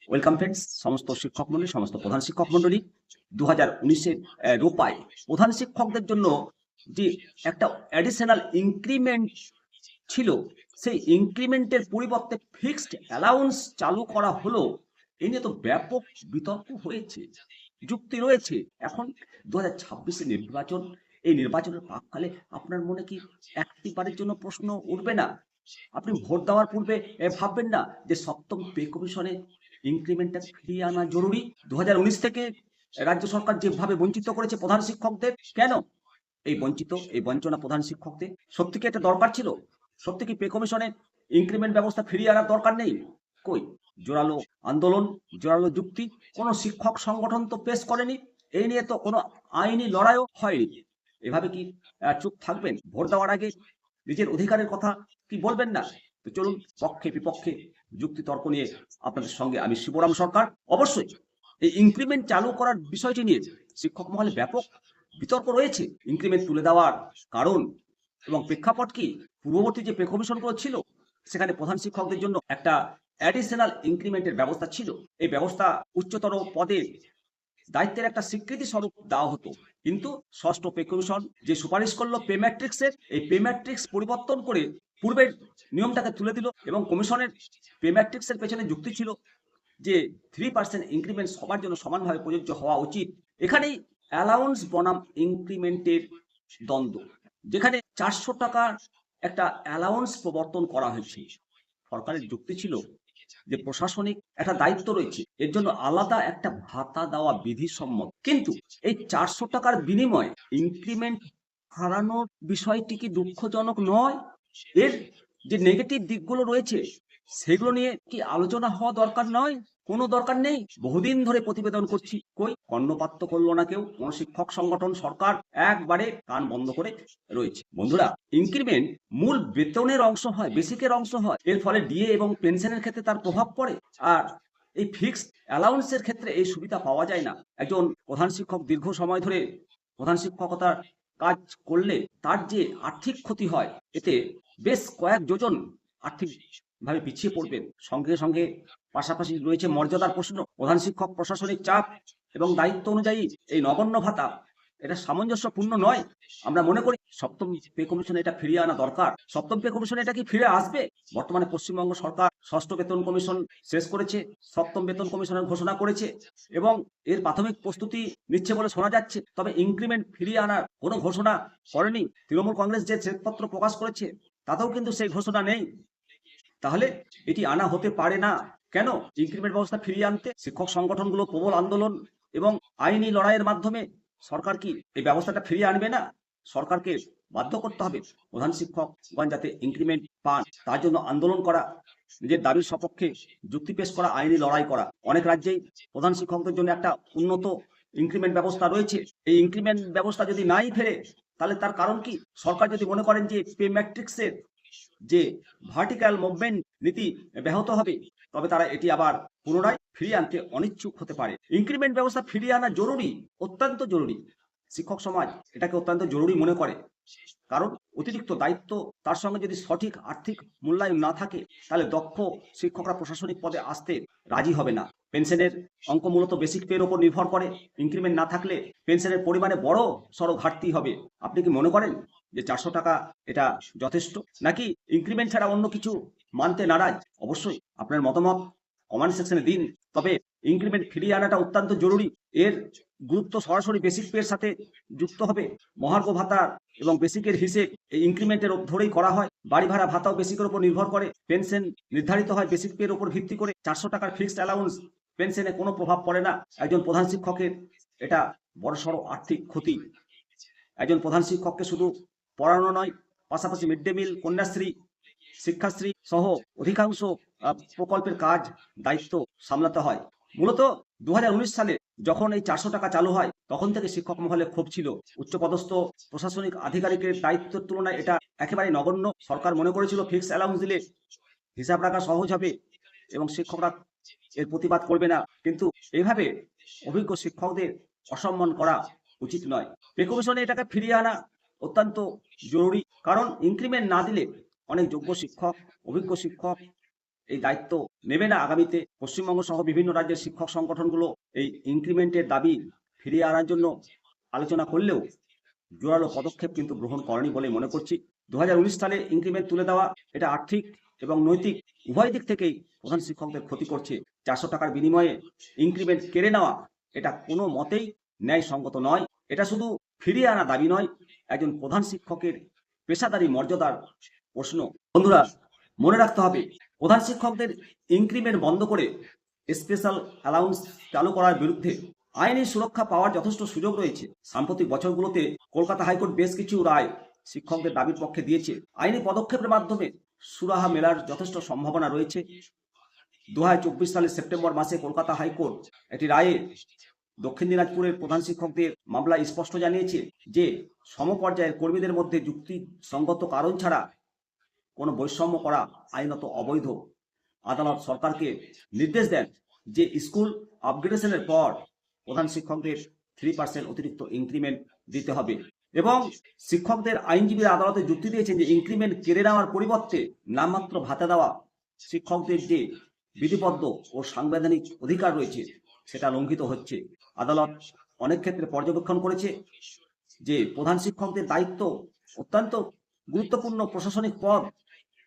Welcome friends, সমস্ত শিক্ষক মন্ডলী, সমস্ত প্রধান শিক্ষক মন্ডলী। 2019-এর রূপায় প্রধান শিক্ষকদের জন্য যে একটা অ্যাডিশনাল ইনক্রিমেন্ট ছিল, সেই ইনক্রিমেন্টের পরিবর্তে ফিক্সড অ্যালাউন্স চালু করা হলো। এ নিয়ে তো ব্যাপক বিতর্ক হয়েছে, যুক্তি রয়েছে। এখন 2026-এর নির্বাচন, এই নির্বাচনের প্রাককালে আপনার মনে কি একটিবারের জন্য প্রশ্ন উঠবে না? আপনি ভোট দেওয়ার পূর্বে ভাববেন না যে সপ্তম পে কমিশনে ইনক্রিমেন্টটা ফিরিয়ে আনা জরুরি? 2019 থেকে রাজ্য সরকার যেভাবে বঞ্চিত করেছে প্রধান শিক্ষকদের, কেন এই বঞ্চনা প্রধান শিক্ষকদের সত্যি কি এটা দরকার ছিল? সত্যি কি পে কমিশনে ইনক্রিমেন্ট ব্যবস্থা ফিরিয়ে আনার দরকার নেই? কই, জোরালো আন্দোলন, জোরালো যুক্তি কোনো শিক্ষক সংগঠন তো পেশ করেনি। এই নিয়ে তো কোনো আইনি লড়াইও হয়নি। এভাবে কি চুপ থাকবেন? ভোট দেওয়ার আগে নিজের অধিকারের কথা কি বলবেন না? তো চলুন, পক্ষে বিপক্ষে যুক্তি তর্ক নিয়ে আপনাদের সঙ্গে আমি শিবরাম সরকার। অবশ্যই এই ইনক্রিমেন্ট চালু করার বিষয়টি নিয়ে শিক্ষক মহলে ব্যাপক বিতর্ক রয়েছে। ইনক্রিমেন্ট তুলে দেওয়ার কারণ এবং প্রেক্ষাপট কি? পূর্ববর্তী যে পে কমিশনগুলো ছিল, সেখানে প্রধান শিক্ষকদের জন্য একটা অ্যাডিশনাল ইনক্রিমেন্টের ব্যবস্থা ছিল। এই ব্যবস্থা উচ্চতর পদে দায়িত্বের একটা স্বীকৃতি স্বরূপ দেওয়া হতো। কিন্তু ষষ্ঠ পে কমিশন যে সুপারিশ করলো পে ম্যাট্রিক্সের, এই পে ম্যাট্রিক্স পরিবর্তন করে পূর্বের নিয়মটাকে তুলে দিল। এবং কমিশনের পে ম্যাট্রিক্সের পেছনে যুক্তি ছিল যে 3% ইনক্রিমেন্ট সবার জন্য সমানভাবে প্রযোজ্য হওয়া উচিত। এখানেই অ্যালাউন্স বনাম ইনক্রিমেন্টের দ্বন্দ্ব, যেখানে 400 টাকার একটা অ্যালাউন্স প্রবর্তন করা হয়েছে। সরকারের যুক্তি ছিল যে প্রশাসনিক একটা দায়িত্ব রয়েছে, এর জন্য আলাদা একটা ভাতা দেওয়া বিধিসম্মত। কিন্তু এই 400 টাকার বিনিময়ে ইনক্রিমেন্ট হারানোর বিষয়টি কি দুঃখজনক নয়? এর যে নেগেটিভ দিকগুলো রয়েছে, সেগুলো নিয়ে কি আলোচনা হওয়া দরকার নয়? কোনো দরকার নেই? বহুদিন ধরে প্রতিবেদন করছি, কই কর্ণপাত করলো না কেউ। কোন শিক্ষক সংগঠন, সরকার একবারে কান বন্ধ করে রয়েছে। বন্ধুরা, ইনক্রিমেন্ট মূল বেতনের অংশ হয়, বেসিকের অংশ হয়। এর ফলে ডিএ এবং পেনশনের ক্ষেত্রে তার প্রভাব পড়ে। আর এই ফিক্সড অ্যালাউন্সের ক্ষেত্রে এই সুবিধা পাওয়া যায় না। একজন প্রধান শিক্ষক দীর্ঘ সময় ধরে প্রধান শিক্ষকতার কাজ করলে তার যে আর্থিক ক্ষতি হয়, এতে বেশ কয়েক যোজন আর্থিকভাবে পিছিয়ে পড়বেন। সঙ্গে সঙ্গে পাশাপাশি রয়েছে মর্যাদার প্রশ্ন। প্রধান শিক্ষক প্রশাসনিক চাপ এবং দায়িত্ব অনুযায়ী এই নগণ্য ভাতা, এটা সামঞ্জস্যপূর্ণ নয়। আমরা মনে করি সপ্তম পে কমিশনে এটা ফিরিয়ে আনা দরকার। সপ্তম পে কমিশনে এটা কি ফিরে আসবে? বর্তমানে পশ্চিমবঙ্গ সরকার ষষ্ঠ বেতন কমিশন শেষ করেছে, সপ্তম বেতন কমিশনের ঘোষণা করেছে এবং এর প্রাথমিক প্রস্তুতি নিচ্ছে বলে শোনা যাচ্ছে। তবে ইনক্রিমেন্ট ফিরিয়ে আনার কোনো ঘোষণা করেনি। তৃণমূল কংগ্রেস যে শ্বেতপত্র প্রকাশ করেছে, তাতেও কিন্তু সেই ঘোষণা নেই। তাহলে এটি আনা হতে পারে না। কেন? ইনক্রিমেন্ট ব্যবস্থা ফিরিয়ে আনতে শিক্ষক সংগঠনগুলো প্রবল আন্দোলন এবং আইনি লড়াইয়ের মাধ্যমে সরকার কি এই ব্যবস্থাটা ফিরিয়ে আনবে না? সরকারকে বাধ্য করতে হবে প্রধান শিক্ষকগণ যাতে ইনক্রিমেন্ট পান, তার জন্য আন্দোলন করা, নিজের দাবির সপক্ষে যুক্তি পেশ করা, আইনি লড়াই করা। অনেক রাজ্যেই প্রধান শিক্ষকদের জন্য একটা উন্নত ইনক্রিমেন্ট ব্যবস্থা রয়েছে। এই ইনক্রিমেন্ট ব্যবস্থা যদি নাই ফেরে, তাহলে তার কারণ কি? সরকার যদি মনে করেন যে পে ম্যাট্রিক্সের যে ভার্টিক্যাল মুভমেন্ট নীতি ব্যাহত হবে, তবে তারা এটি আবার পুনরায় ফিরিয়ে আনতে অনিচ্ছুক হতে পারে। ইনক্রিমেন্ট ব্যবস্থা ফিরিয়ে আনা জরুরি, অত্যন্ত জরুরি। শিক্ষক সমাজ এটাকে অত্যন্ত জরুরি মনে করে। কারণ অতিরিক্ত দায়িত্ব, তার সঙ্গে যদি সঠিক আর্থিক মূল্যায়ন না থাকে, তাহলে দক্ষ শিক্ষকরা প্রশাসনিক পদে আসতে রাজি হবে না। পেনশনের অঙ্ক মূলত বেসিক পের ওপর নির্ভর করে। ইনক্রিমেন্ট না থাকলে পেনশনের পরিমাণে বড় সড়ো ঘাটতি হবে। আপনি কি মনে করেন যে 400 টাকা এটা যথেষ্ট, নাকি ইনক্রিমেন্ট ছাড়া অন্য কিছু মানতে নারাজ? অবশ্যই আপনার মতামত কমেন্ট সেকশনে দিন। তবে ইনক্রিমেন্ট ফিরিয়ে আনাটা অত্যন্ত জরুরি। এর গুরুত্ব সরাসরি বেসিক পের সাথে যুক্ত হবে। মহার্ঘ ভাতা এবং বেসিকের হিসেব এই ইনক্রিমেন্টের ধরেই করা হয়। বাড়ি ভাড়া ভাতাও বেসিকের উপর নির্ভর করে। পেনশন নির্ধারিত হয় বেসিক পের উপর ভিত্তি করে। 400 টাকার ফিক্সড অ্যালাউন্স পেনশনে কোনো প্রভাব পড়ে না। একজন প্রধান শিক্ষকের এটা বড়সড় আর্থিক ক্ষতি। একজন প্রধান শিক্ষককে শুধু পড়ানো নয়, পাশাপাশি mid day meal, Kanyashree, Shikshashree সহ অধিকাংশ প্রকল্পের কাজ, দায়িত্ব সামলাতে হয়। মূলত 2019 সালে যখন এই 400 টাকা চালু হয়, তখন থেকে শিক্ষক মহলে ক্ষোভ ছিল। উচ্চপদস্থ প্রশাসনিক আধিকারিকের দায়িত্বের তুলনায় এটা একেবারে নগণ্য। সরকার মনে করেছিল ফিক্সড অ্যালাউন্স দিলে হিসাব রাখা সহজ হবে এবং শিক্ষকরা এর প্রতিবাদ করবে না। কিন্তু এইভাবে অভিজ্ঞ শিক্ষকদের অসম্মান করা উচিত নয়। পে কমিশনে এটাকে ফিরিয়ে আনা অত্যন্ত জরুরি। কারণ ইনক্রিমেন্ট না দিলে অনেক যোগ্য শিক্ষক, অভিজ্ঞ শিক্ষক এই দায়িত্ব নেবে না আগামীতে। পশ্চিমবঙ্গ সহ বিভিন্ন রাজ্যের শিক্ষক সংগঠনগুলো এই ইনক্রিমেন্টের দাবি ফিরিয়ে আনার জন্য আলোচনা করলেও জোরালো পদক্ষেপ কিন্তু গ্রহণ করেনি বলে মনে করছি। 2019 সালে ইনক্রিমেন্ট তুলে দেওয়া এটা আর্থিক এবং নৈতিক উভয় দিক থেকেই প্রধান শিক্ষকদের ক্ষতি করছে। 400 টাকার বিনিময়ে ইনক্রিমেন্ট কেড়ে নেওয়া এটা কোনো মতেই ন্যায়সঙ্গত নয়। এটা শুধু ফিরিয়ে আনা দাবি নয়, একজন প্রধান শিক্ষকের পেশাদারী মর্যাদার প্রশ্ন। বন্ধুরা, মনে রাখতে হবে প্রধান শিক্ষকদের ইনক্রিমেন্ট বন্ধ করে স্পেশাল অ্যালাউন্স চালু করার বিরুদ্ধে আইনি সুরক্ষা পাওয়ার যথেষ্ট সুযোগ রয়েছে। সাম্প্রতিক বছরগুলোতে কলকাতা হাইকোর্ট বেশ কিছু রায় শিক্ষকদের দাবির পক্ষে দিয়েছে। আইনি পদক্ষেপের মাধ্যমে সুরাহা মেলার যথেষ্ট সম্ভাবনা রয়েছে। 2024 সালের সেপ্টেম্বর মাসে কলকাতা হাইকোর্ট একটি রায়ে দক্ষিণ দিনাজপুরের প্রধান শিক্ষকদের মামলায় স্পষ্ট জানিয়েছে যে সমপর্যায়ের কর্মীদের মধ্যে যুক্তিসঙ্গত কারণ ছাড়া কোনো বৈষম্য করা আইনত অবৈধ। আদালত সরকারকে নির্দেশ দেন যে স্কুল আপগ্রেডেশনের পর প্রধান শিক্ষকদের 3% অতিরিক্ত ইনক্রিমেন্ট দিতে হবে এবং শিক্ষকদের আইনজীবীরা আদালতে যুক্তি দিয়েছেন যে ইনক্রিমেন্ট কেড়ে নেওয়ার পরিবর্তে নামমাত্র ভাতা দেওয়া শিক্ষকদের যে বিধিবদ্ধ ও সাংবিধানিক অধিকার রয়েছে সেটা লঙ্ঘিত হচ্ছে। আদালত অনেক ক্ষেত্রে পর্যবেক্ষণ করেছে যে প্রধান শিক্ষকদের দায়িত্ব অত্যন্ত গুরুত্বপূর্ণ প্রশাসনিক পদ।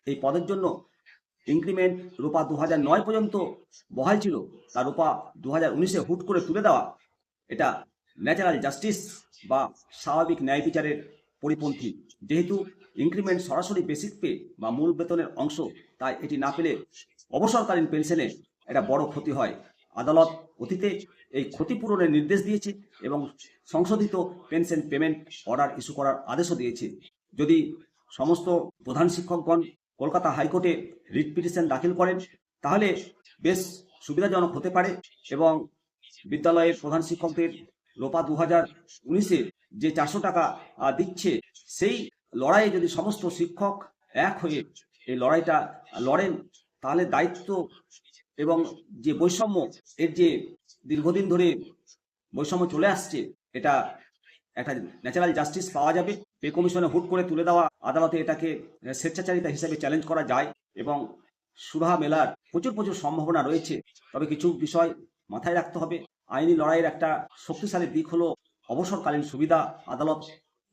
এই পদের জন্য ইনক্রিমেন্ট রূপা 2009 পর্যন্ত বহাল ছিল, তার রূপা 2019-এ হুট করে তুলে দেওয়া এটা ন্যাচারাল জাস্টিস বা স্বাভাবিক ন্যায় বিচারের পরিপন্থী। যেহেতু ইনক্রিমেন্ট সরাসরি বেসিক পে বা মূল বেতনের অংশ, তাই এটি না পেলে অবসরকালীন পেনশনে এটা বড় ক্ষতি হয়। আদালত অতীতে এই ক্ষতিপূরণের নির্দেশ দিয়েছে এবং সংশোধিত পেনশন পেমেন্ট অর্ডার ইস্যু করার আদেশও দিয়েছে। যদি সমস্ত প্রধান শিক্ষকগণ কলকাতা হাইকোর্টে রিট পিটিশন দাখিল করেন তাহলে বেশ সুবিধাজনক হতে পারে এবং বিদ্যালয়ের প্রধান শিক্ষকদের রোপা 2019-এ যে 400 টাকা দিচ্ছে সেই লড়াইয়ে যদি সমস্ত শিক্ষক এক হয়ে এই লড়াইটা লড়েন তাহলে দায়িত্ব এবং যে বৈষম্য এর যে দীর্ঘদিন ধরে বৈষম্য চলে আসছে এটা একটা ন্যাচারাল জাস্টিস পাওয়া যাবে। পে কমিশনে হুট করে তুলে দেওয়া আদালতে এটাকে স্বেচ্ছাচারিতা হিসেবে চ্যালেঞ্জ করা যায় এবং সুরাহা মেলার প্রচুর সম্ভাবনা রয়েছে। তবে কিছু বিষয় মাথায় রাখতে হবে। আইনি লড়াইয়ের একটা শক্তিশালী দিক হলো অবসরকালীন সুবিধা। আদালত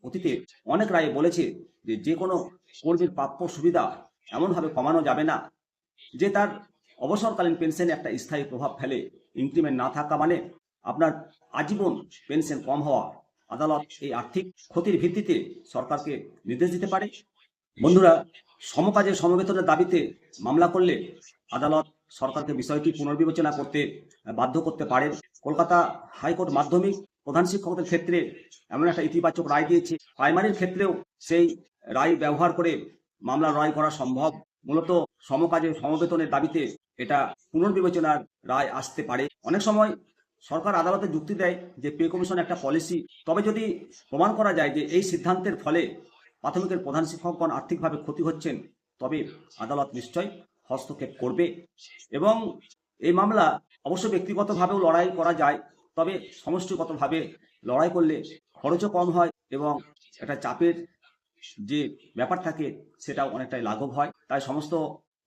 অতীতে অনেক রায়ে বলেছে যে কোনো কর্মীর প্রাপ্য সুবিধা এমনভাবে কমানো যাবে না যে তার অবসরকালীন পেনশনে একটা স্থায়ী প্রভাব ফেলে। ইনক্রিমেন্ট না থাকা মানে আপনার আজীবন পেনশন কম হওয়া। আদালত এই আর্থিক ক্ষতির ভিত্তিতে সরকারকে নির্দেশ দিতে পারে। বন্ধুরা, সমকাজে সমবেতনের দাবিতে মামলা করলে আদালত সরকারকে বিষয়টি পুনর্বিবেচনা করতে বাধ্য করতে পারেন। কলকাতা হাইকোর্ট মাধ্যমিক প্রধান শিক্ষকদের ক্ষেত্রে এমন একটা ইতিবাচক রায় দিয়েছে। প্রাইমারির ক্ষেত্রেও সেই রায় ব্যবহার করে মামলা লড়াই করা সম্ভব। মূলত সমকাজে সমবেতনের দাবিতে এটা পুনর্বিবেচনার রায় আসতে পারে। অনেক সময় সরকার আদালতে যুক্তি দেয় যে পে কমিশন একটা পলিসি, তবে যদি প্রমাণ করা যায় যে এই সিদ্ধান্তের ফলে প্রাথমিকের প্রধান শিক্ষকগণ আর্থিকভাবে ক্ষতি হচ্ছেন তবে আদালত নিশ্চয় হস্তক্ষেপ করবে এবং এই মামলা অবশ্য ব্যক্তিগতভাবেও লড়াই করা যায়, তবে সমষ্টিগতভাবে লড়াই করলে খরচও কম হয় এবং একটা চাপের যে ব্যাপার থাকে সেটাও অনেকটাই লাঘব হয়। তাই সমস্ত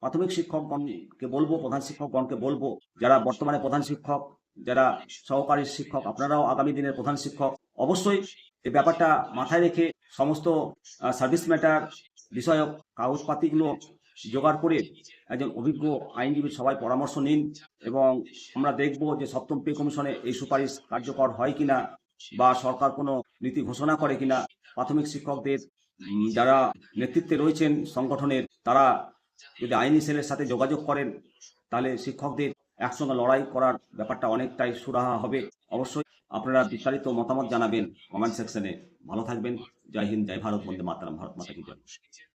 প্রাথমিক শিক্ষকগণকে বলবো, প্রধান শিক্ষকগণকে বলবো, যারা বর্তমানে প্রধান শিক্ষক, যারা সহকারী শিক্ষক, আপনারাও আগামী দিনের প্রধান শিক্ষক, অবশ্যই এই ব্যাপারটা মাথায় রেখে সমস্ত সার্ভিস ম্যাটার বিষয়ক কাগজপাতিগুলো জোগাড় করে একজন অভিজ্ঞ আইনজীবীর সবাই পরামর্শ নিন এবং আমরা দেখব যে সপ্তম পে কমিশনে এই সুপারিশ কার্যকর হয় কিনা বা সরকার কোনো নীতি ঘোষণা করে কিনা। প্রাথমিক শিক্ষকদের যারা নেতৃত্বে রয়েছেন সংগঠনের, তারা যদি আইনি সেলের সাথে যোগাযোগ করেন তাহলে শিক্ষকদের একসঙ্গে লড়াই করার ব্যাপারটা অনেকটাই সুরাহা হবে। অবশ্যই আপনারা বিস্তারিত মতামত জানাবেন কমেন্ট সেকশনে। ভালো থাকবেন। জয় হিন্দ, জয় ভারত, বন্দে মাতরম, ভারত মাতা কি জয়।